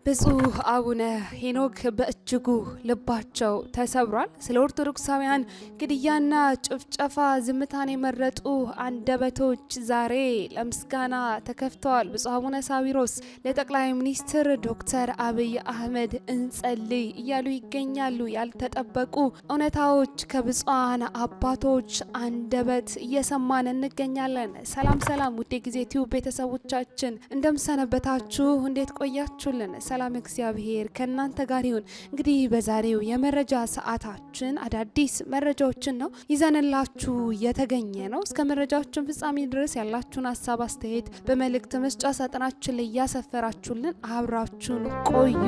ብፁዕ አቡነ ሄኖክ በእጅጉ ልባቸው ተሰብሯል። ስለ ኦርቶዶክሳውያን ግድያና ጭፍጨፋ ዝምታን የመረጡ አንደበቶች ዛሬ ለምስጋና ተከፍተዋል። ብፁዕ አቡነ ሳዊሮስ ለጠቅላይ ሚኒስትር ዶክተር አብይ አህመድ እንጸልይ እያሉ ይገኛሉ። ያልተጠበቁ እውነታዎች ከብፁዓን አባቶች አንደበት እየሰማን እንገኛለን። ሰላም ሰላም፣ ውድ ጊዜ ቲዩብ ቤተሰቦቻችን እንደምሰነበታችሁ፣ እንዴት ቆያችሁልን? ሰላም እግዚአብሔር ከእናንተ ጋር ይሁን። እንግዲህ በዛሬው የመረጃ ሰዓታችን አዳዲስ መረጃዎችን ነው ይዘንላችሁ የተገኘ ነው። እስከ መረጃዎችን ፍጻሜ ድረስ ያላችሁን ሀሳብ አስተያየት በመልእክት መስጫ ሳጥናችን ላይ እያሰፈራችሁልን አብራችሁን ቆዩ።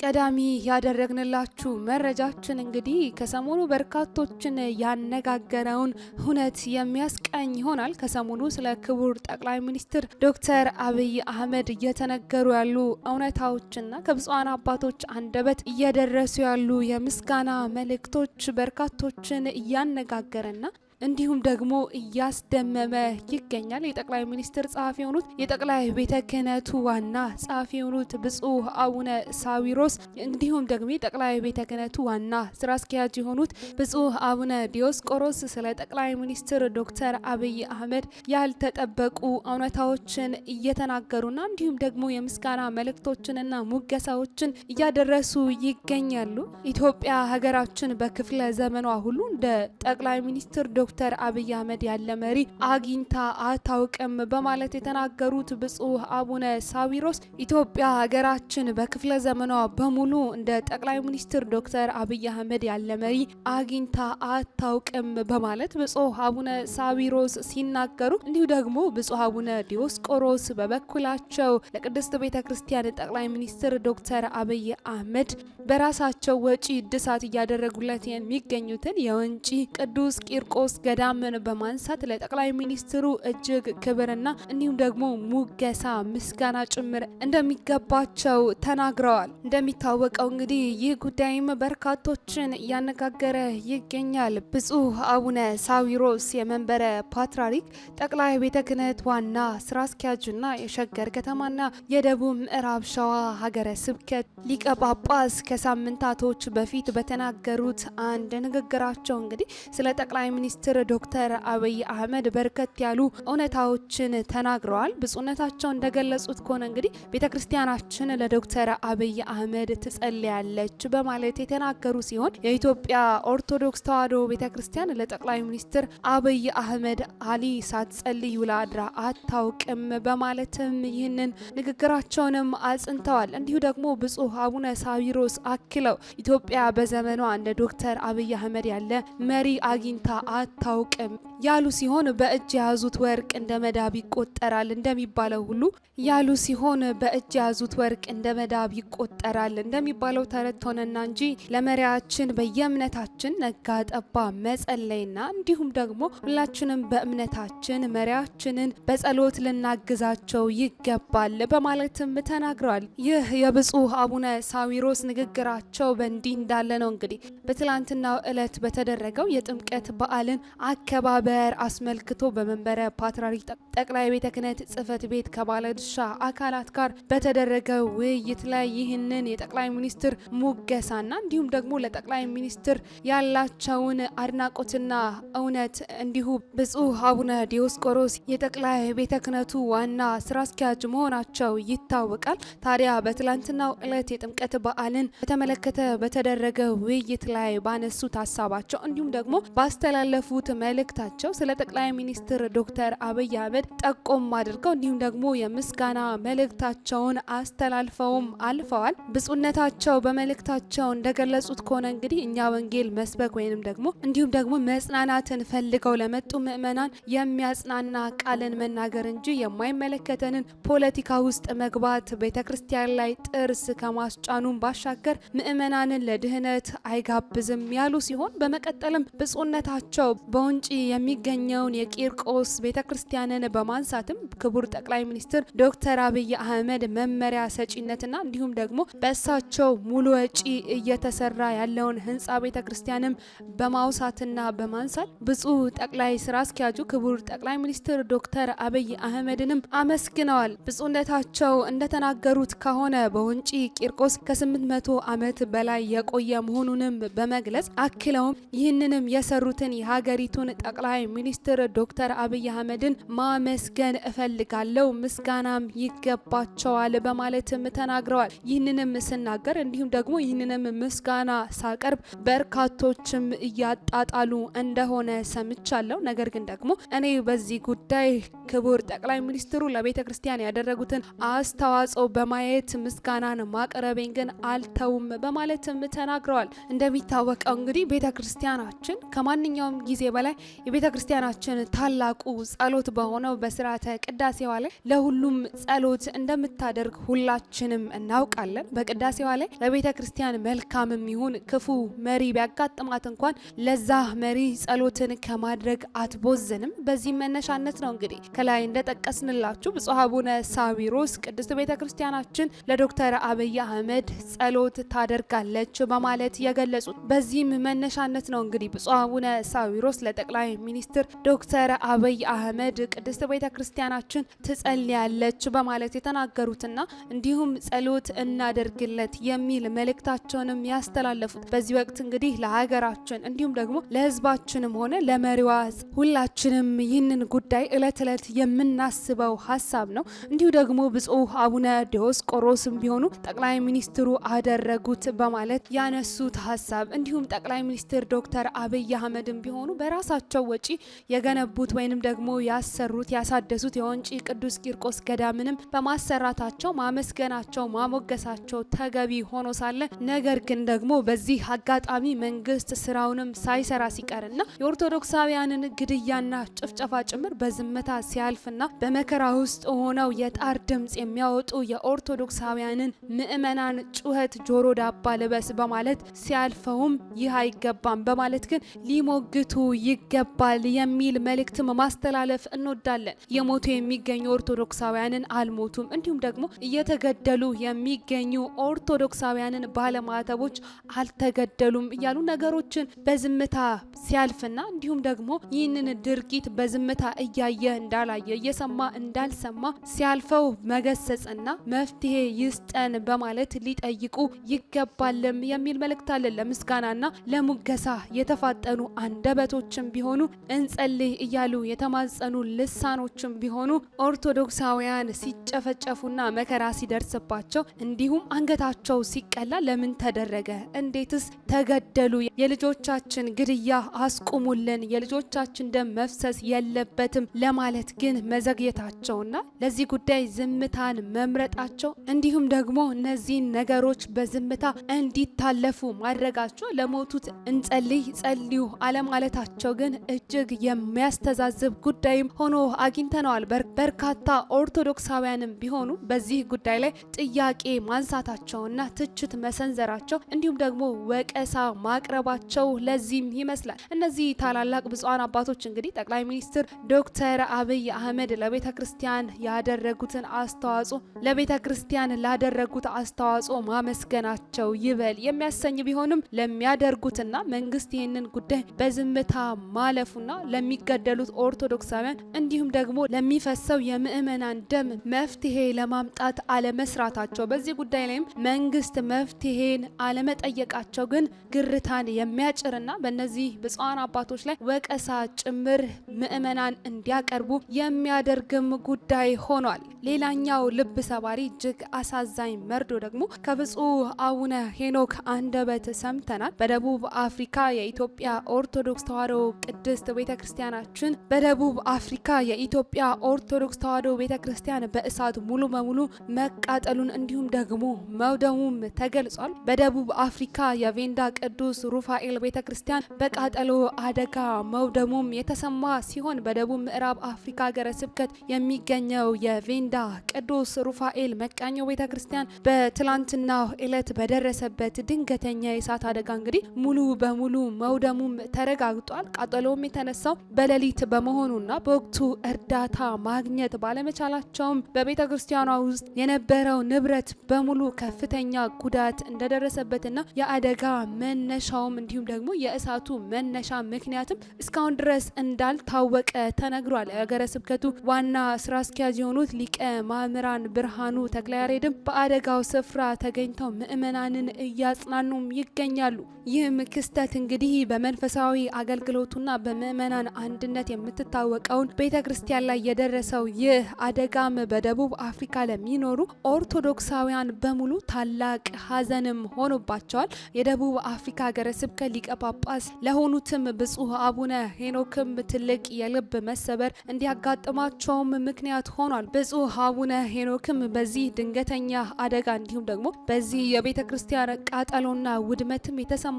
ቀዳሚ ያደረግንላችሁ መረጃችን እንግዲህ ከሰሞኑ በርካቶችን ያነጋገረውን ሁነት የሚያስቃኝ ይሆናል። ከሰሞኑ ስለ ክቡር ጠቅላይ ሚኒስትር ዶክተር አብይ አህመድ እየተነገሩ ያሉ እውነታዎችና ከብፁዓን አባቶች አንደበት እየደረሱ ያሉ የምስጋና መልእክቶች በርካቶችን እያነጋገረና እንዲሁም ደግሞ እያስደመመ ይገኛል። የጠቅላይ ሚኒስትር ጸሐፊ የሆኑት የጠቅላይ ቤተ ክህነቱ ዋና ጸሐፊ የሆኑት ብፁዕ አቡነ ሳዊሮስ እንዲሁም ደግሞ የጠቅላይ ቤተ ክህነቱ ዋና ስራ አስኪያጅ የሆኑት ብፁዕ አቡነ ዲዮስቆሮስ ስለ ጠቅላይ ሚኒስትር ዶክተር አብይ አህመድ ያልተጠበቁ እውነታዎችን እየተናገሩና እንዲሁም ደግሞ የምስጋና መልእክቶችንና ሙገሳዎችን እያደረሱ ይገኛሉ። ኢትዮጵያ ሀገራችን በክፍለ ዘመኗ ሁሉ እንደ ጠቅላይ ሚኒስትር ዶክተር አብይ አህመድ ያለ መሪ አግኝታ አታውቅም በማለት የተናገሩት ብፁዕ አቡነ ሳዊሮስ ኢትዮጵያ ሀገራችን በክፍለ ዘመኗ በሙሉ እንደ ጠቅላይ ሚኒስትር ዶክተር አብይ አህመድ ያለ መሪ አግኝታ አታውቅም በማለት ብፁዕ አቡነ ሳዊሮስ ሲናገሩ፣ እንዲሁ ደግሞ ብፁዕ አቡነ ዲዮስቆሮስ በበኩላቸው ለቅድስት ቤተ ክርስቲያን ጠቅላይ ሚኒስትር ዶክተር አብይ አህመድ በራሳቸው ወጪ እድሳት እያደረጉለት የሚገኙትን የወንጪ ቅዱስ ቂርቆስ ገዳምን በማንሳት ለጠቅላይ ሚኒስትሩ እጅግ ክብርና እንዲሁም ደግሞ ሙገሳ ምስጋና ጭምር እንደሚገባቸው ተናግረዋል። እንደሚታወቀው እንግዲህ ይህ ጉዳይም በርካቶችን እያነጋገረ ይገኛል። ብፁዕ አቡነ ሳዊሮስ የመንበረ ፓትርያርክ ጠቅላይ ቤተ ክህነት ዋና ስራ አስኪያጅና የሸገር ከተማና የደቡብ ምዕራብ ሸዋ ሀገረ ስብከት ሊቀ ጳጳስ ከሳምንታቶች በፊት በተናገሩት አንድ ንግግራቸው እንግዲህ ስለ ጠቅላይ ሚኒስትር ዶክተር አብይ አህመድ በርከት ያሉ እውነታዎችን ተናግረዋል። ብፁዕነታቸው እንደገለጹት ከሆነ እንግዲህ ቤተክርስቲያናችን ለዶክተር አብይ አህመድ ትጸልያለች በማለት የተናገሩ ሲሆን የኢትዮጵያ ኦርቶዶክስ ተዋሕዶ ቤተክርስቲያን ለጠቅላይ ሚኒስትር አብይ አህመድ አሊ ሳትጸልይ ውላ አድራ አታውቅም በማለትም ይህንን ንግግራቸውንም አጽንተዋል። እንዲሁ ደግሞ ብፁዕ አቡነ ሳዊሮስ አክለው ኢትዮጵያ በዘመኗ እንደ ዶክተር አብይ አህመድ ያለ መሪ አግኝታ አታውቅም ያሉ ሲሆን በእጅ የያዙት ወርቅ እንደ መዳብ ይቆጠራል እንደሚባለው ሁሉ ያሉ ሲሆን በእጅ የያዙት ወርቅ እንደ መዳብ ይቆጠራል እንደሚባለው ተረት ሆነና እንጂ ለመሪያችን በየእምነታችን ነጋ ጠባ መጸለይና እንዲሁም ደግሞ ሁላችንም በእምነታችን መሪያችንን በጸሎት ልናግዛቸው ይገባል በማለትም ተናግረዋል። ይህ የብፁዕ አቡነ ሳዊሮስ ንግግራቸው በእንዲህ እንዳለ ነው እንግዲህ በትላንትናው ዕለት በተደረገው የጥምቀት በዓልን አከባበር አስመልክቶ በመንበረ ፓትርያርክ ጠቅላይ ቤተ ክህነት ጽሕፈት ቤት ከባለድርሻ አካላት ጋር በተደረገው ውይይት ላይ ይህንን የጠቅላይ ሚኒስትር ሙገሳና እንዲሁም ደግሞ ለጠቅላይ ሚኒስትር ያላቸውን አድናቆትና እውነት እንዲሁ ብፁዕ አቡነ ዲዮስቆሮስ የጠቅላይ ቤተ ክህነቱ ዋና ስራ አስኪያጅ መሆናቸው ይታወቃል። ታዲያ በትላንትናው ዕለት የጥምቀት በዓልን በተመለከተ በተደረገው ውይይት ላይ ባነሱት ሀሳባቸው እንዲሁም ደግሞ ባስተላለፉት መልእክታቸው ስለ ጠቅላይ ሚኒስትር ዶክተር አብይ አህመድ ጠቆም አድርገው እንዲሁም ደግሞ የምስጋና መልእክታቸውን አስተላልፈውም አልፈዋል። ብፁዕነታቸው በመልእክታቸው እንደገለጹት ከሆነ እንግዲህ እኛ ወንጌል መስበክ ወይንም ደግሞ እንዲሁም ደግሞ መጽናናትን ፈልገው ለመጡ ምእመናን የሚያጽናና ቃልን መናገር እንጂ የማይመለከተንን ፖለቲካ ውስጥ መግባት ቤተክርስቲያን ላይ ጥርስ ከማስጫኑም ባሻገር ምእመናንን ለድህነት አይጋብዝም ያሉ ሲሆን በመቀጠልም ብፁዕነታቸው በወንጪ የሚገኘውን የቂርቆስ ቤተክርስቲያንን በማንሳትም ክቡር ጠቅላይ ሚኒስትር ዶክተር አብይ አህመድ መመሪያ ሰጪነትና እንዲሁም ደግሞ በእሳቸው ሙሉ ወጪ እየተሰራ ያለውን ህንጻ ቤተክርስቲያንም በማውሳትና በማንሳት ብፁዕ ጠቅላይ ስራ አስኪያጁ ክቡር ጠቅላይ ሚኒስትር ዶክተር አብይ አህመድንም አመስግነዋል። ብፁዕነታቸው እንደተናገሩት ከሆነ በወንጪ ቂርቆስ ከ800 ዓመት በላይ የቆየ መሆኑንም በመግለጽ አክለውም ይህንንም የሰሩትን የሀገሪቱን ጠቅላይ ሚኒስትር ዶክተር አብይ አህመድን ማመስገን እፈልጋለሁ፣ ምስጋናም ይገባቸዋል በማለትም ተናግረዋል። ይህንንም ስናገር እንዲሁም ደግሞ ይህንንም ምስጋና ሳቀርብ በርካቶችም እያጣጣሉ እንደሆነ ሰምቻለሁ። ነገር ግን ደግሞ እኔ በዚህ ጉዳይ ክቡር ጠቅላይ ሚኒስትሩ ለቤተ ክርስቲያን ያደረጉትን አስተዋጽኦ በማየት ምስጋናን ማቅረቤን ግን አልተውም በማለትም ተናግረዋል። እንደሚታወቀው እንግዲህ ቤተ ክርስቲያናችን ከማንኛውም ጊዜ በላይ የቤተ ክርስቲያናችን ታላቁ ጸሎት በሆነው በስርዓተ ቅዳሴዋ ላይ ለሁሉም ጸሎት እንደምታደርግ ሁላችንም እናውቃለን። በቅዳሴዋ ላይ ለቤተ ክርስቲያን መልካምም ይሁን ክፉ መሪ ቢያጋጥማት እንኳን ለዛ መሪ ጸሎትን ከማድረግ አትቦዝንም። በዚህ መነሻነት ነው እንግዲህ ከላይ እንደጠቀስንላችሁ ብፁዕ አቡነ ሳዊሮስ ቅድስት ቤተ ክርስቲያናችን ለዶክተር አብይ አህመድ ጸሎት ታደርጋለች በማለት የገለጹት። በዚህም መነሻነት ነው እንግዲህ ብፁዕ አቡነ ሳዊሮስ ለጠቅላይ ሚኒስትር ዶክተር አብይ አህመድ ቅድስት ቤተ ክርስቲያናችን ትጸልያለች በማለት የተናገሩትና እንዲሁም ጸሎት እናደርግለት የሚል መልእክታቸውንም ያስተላለፉት። በዚህ ወቅት እንግዲህ ለሀገራችን እንዲሁም ደግሞ ለሕዝባችንም ሆነ ለመሪዋ ሁላችንም ይህንን ጉዳይ እለት እለት የምናስበው ሀሳብ ነው። እንዲሁ ደግሞ ብፁዕ አቡነ ዲዮስቆሮስም ቢሆኑ ጠቅላይ ሚኒስትሩ አደረጉት በማለት ያነሱት ሀሳብ እንዲሁም ጠቅላይ ሚኒስትር ዶክተር አብይ አህመድም ቢሆኑ በራሳቸው ወጪ የገነቡት ወይንም ደግሞ ያሰሩት ያሳደሱት የወንጪ ቅዱስ ቂርቆስ ገዳምንም በማሰራታቸው ማመስገናቸው ማሞገሳቸው ተገቢ ሆኖ ሳለ ነገር ግን ደግሞ በዚህ አጋጣሚ መንግስት ስራውንም ሳይሰራ ሲቀርና የኦርቶዶክሳውያንን ግድያና ጭፍጨፋ ጭምር በዝምታ ሲያልፍና በመከራ ውስጥ ሆነው የጣር ድምጽ የሚያወጡ የኦርቶዶክሳውያንን ምእመናን ጩኸት ጆሮ ዳባ ልበስ በማለት ሲያልፈውም ይህ አይገባም በማለት ግን ሊሞግቱ ይገባል የሚል መልእክትም ማስተላለፍ እንወዳለን። የሞቱ የሚገኙ ኦርቶዶክሳውያንን አልሞቱም፣ እንዲሁም ደግሞ እየተገደሉ የሚገኙ ኦርቶዶክሳውያንን ባለማተቦች አልተገደሉም እያሉ ነገሮችን በዝምታ ሲያልፍና እንዲሁም ደግሞ ይህንን ድርጊት በዝምታ እያየ እንዳላየ እየሰማ እንዳልሰማ ሲያልፈው መገሰጽና መፍትሄ ይስጠን በማለት ሊጠይቁ ይገባልም የሚል መልእክት አለ። ለምስጋናና ለሙገሳ የተፋጠኑ አንደበቶችም ቢሆኑ እንጸልይ እያሉ የተማጸኑ ልሳኖችም ቢሆኑ ኦርቶዶክሳውያን ሲጨፈጨፉና መከራ ሲደርስባቸው እንዲሁም አንገታቸው ሲቀላ ለምን ተደረገ? እንዴትስ ተገደሉ? የልጆቻችን ግድያ አስቁሙልን፣ የልጆቻችን ደም መፍሰስ የለበትም ለማለት ግን መዘግየታቸውና ለዚህ ጉዳይ ዝምታን መምረጣቸው እንዲሁም ደግሞ እነዚህን ነገሮች በዝምታ እንዲታለፉ ማድረጋቸው ለሞቱት እንጸልይ ጸልዩ አለማለታቸው ግን እጅግ የሚያስተዛዝብ ጉዳይም ሆኖ አግኝተነዋል። በርካታ ኦርቶዶክሳውያንም ቢሆኑ በዚህ ጉዳይ ላይ ጥያቄ ማንሳታቸውና ትችት መሰንዘራቸው እንዲሁም ደግሞ ወቀሳ ማቅረባቸው ለዚህም ይመስላል። እነዚህ ታላላቅ ብፁዓን አባቶች እንግዲህ ጠቅላይ ሚኒስትር ዶክተር አብይ አህመድ ለቤተ ክርስቲያን ያደረጉትን አስተዋጽኦ ለቤተ ክርስቲያን ላደረጉት አስተዋጽኦ ማመስገናቸው ይበል የሚያሰኝ ቢሆንም ለሚያደርጉትና መንግስት ይህንን ጉዳይ በዝምታ ማለፉና ለሚገደሉት ኦርቶዶክሳውያን እንዲሁም ደግሞ ለሚፈሰው የምእመናን ደም መፍትሄ ለማምጣት አለመስራታቸው በዚህ ጉዳይ ላይም መንግስት መፍትሄን አለመጠየቃቸው ግን ግርታን የሚያጭርና በእነዚህ ብፁዓን አባቶች ላይ ወቀሳ ጭምር ምእመናን እንዲያቀርቡ የሚያደርግም ጉዳይ ሆኗል። ሌላኛው ልብ ሰባሪ እጅግ አሳዛኝ መርዶ ደግሞ ከብፁዕ አቡነ ሄኖክ አንደበት ሰምተናል። በደቡብ አፍሪካ የኢትዮጵያ ኦርቶዶክስ ተዋሕዶ ቅድስት ቤተክርስቲያናችን በደቡብ አፍሪካ የኢትዮጵያ ኦርቶዶክስ ተዋሕዶ ቤተክርስቲያን በእሳት ሙሉ በሙሉ መቃጠሉን እንዲሁም ደግሞ መውደሙም ተገልጿል። በደቡብ አፍሪካ የቬንዳ ቅዱስ ሩፋኤል ቤተክርስቲያን በቃጠሎ አደጋ መውደሙም የተሰማ ሲሆን በደቡብ ምዕራብ አፍሪካ ሀገረ ስብከት የሚገኘው የቬንዳ ቅዱስ ሩፋኤል መቃኞ ቤተክርስቲያን በትላንትናው ዕለት በደረሰበት ድንገተኛ የእሳት አደጋ እንግዲህ ሙሉ በሙሉ መውደሙም ተረጋግጧል። ቃጠሎውም የተነሳው በሌሊት በመሆኑና በወቅቱ እርዳታ ማግኘት ባለመቻላቸውም በቤተ ክርስቲያኗ ውስጥ የነበረው ንብረት በሙሉ ከፍተኛ ጉዳት እንደደረሰበትና የአደጋ መነሻውም እንዲሁም ደግሞ የእሳቱ መነሻ ምክንያትም እስካሁን ድረስ እንዳልታወቀ ተነግሯል። የሀገረ ስብከቱ ዋና ስራ አስኪያጅ የሆኑት ሊቀ ማእምራን ብርሃኑ ተክለያሬድም በአደጋው ስፍራ ተገኝተው ምእመናንን እያጽናኑም ይገኛሉ። ይህም ክስተት እንግዲህ በመንፈሳዊ አገልግሎቱና በምእመናን አንድነት የምትታወቀውን ቤተ ክርስቲያን ላይ የደረሰው ይህ አደጋም በደቡብ አፍሪካ ለሚኖሩ ኦርቶዶክሳውያን በሙሉ ታላቅ ሐዘንም ሆኖባቸዋል። የደቡብ አፍሪካ ሀገረ ስብከት ሊቀ ጳጳስ ለሆኑትም ብፁዕ አቡነ ሄኖክም ትልቅ የልብ መሰበር እንዲያጋጥማቸውም ምክንያት ሆኗል። ብፁዕ አቡነ ሄኖክም በዚህ ድንገተኛ አደጋ እንዲሁም ደግሞ በዚህ የቤተ ክርስቲያን ቃጠሎና ውድመትም የተሰማቸውን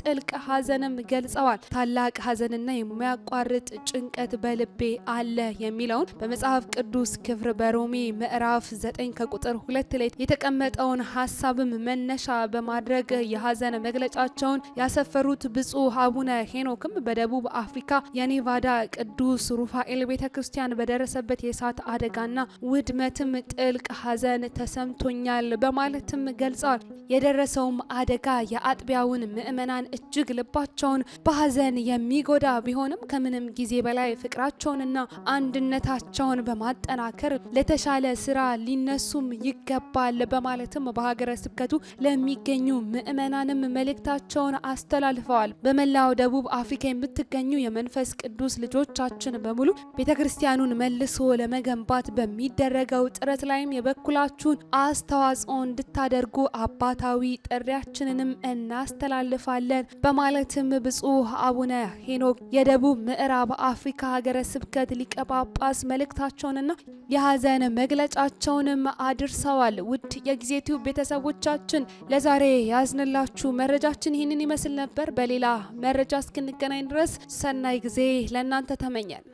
ጥልቅ ሐዘንም ገልጸዋል። ታላቅ ሐዘንና የማያቋርጥ ጭንቀት በልቤ አለ የሚለውን በመጽሐፍ ቅዱስ ክፍር በሮሜ ምዕራፍ 9 ከቁጥር 2 ላይ የተቀመጠውን ሐሳብም መነሻ በማድረግ የሐዘን መግለጫቸውን ያሰፈሩት ብፁዕ አቡነ ሄኖክም በደቡብ አፍሪካ የኔቫዳ ቅዱስ ሩፋኤል ቤተ ክርስቲያን በደረሰበት የእሳት አደጋና ውድመትም ጥልቅ ሐዘን ተሰምቶኛል በማለትም ገልጸዋል። የደረሰውም አደጋ የአጥቢያውን ምእመናን እጅግ ልባቸውን በሐዘን የሚጎዳ ቢሆንም ከምንም ጊዜ በላይ ፍቅራቸውንና አንድነታቸውን በማጠናከር ለተሻለ ስራ ሊነሱም ይገባል በማለትም በሀገረ ስብከቱ ለሚገኙ ምእመናንም መልእክታቸውን አስተላልፈዋል። በመላው ደቡብ አፍሪካ የምትገኙ የመንፈስ ቅዱስ ልጆቻችን በሙሉ ቤተክርስቲያኑን መልሶ ለመገንባት በሚደረገው ጥረት ላይም የበኩላችሁን አስተዋጽኦ እንድታደርጉ አባታዊ ጥሪያችንንም እናስተላልፋለን በማለትም ብፁዕ አቡነ ሄኖክ የደቡብ ምዕራብ አፍሪካ ሀገረ ስብከት ሊቀ ጳጳስ መልእክታቸውንና የሐዘን መግለጫቸውንም አድርሰዋል። ውድ የጊዜ ቲዩብ ቤተሰቦቻችን ለዛሬ ያዝንላችሁ መረጃችን ይህንን ይመስል ነበር። በሌላ መረጃ እስክንገናኝ ድረስ ሰናይ ጊዜ ለእናንተ ተመኛል።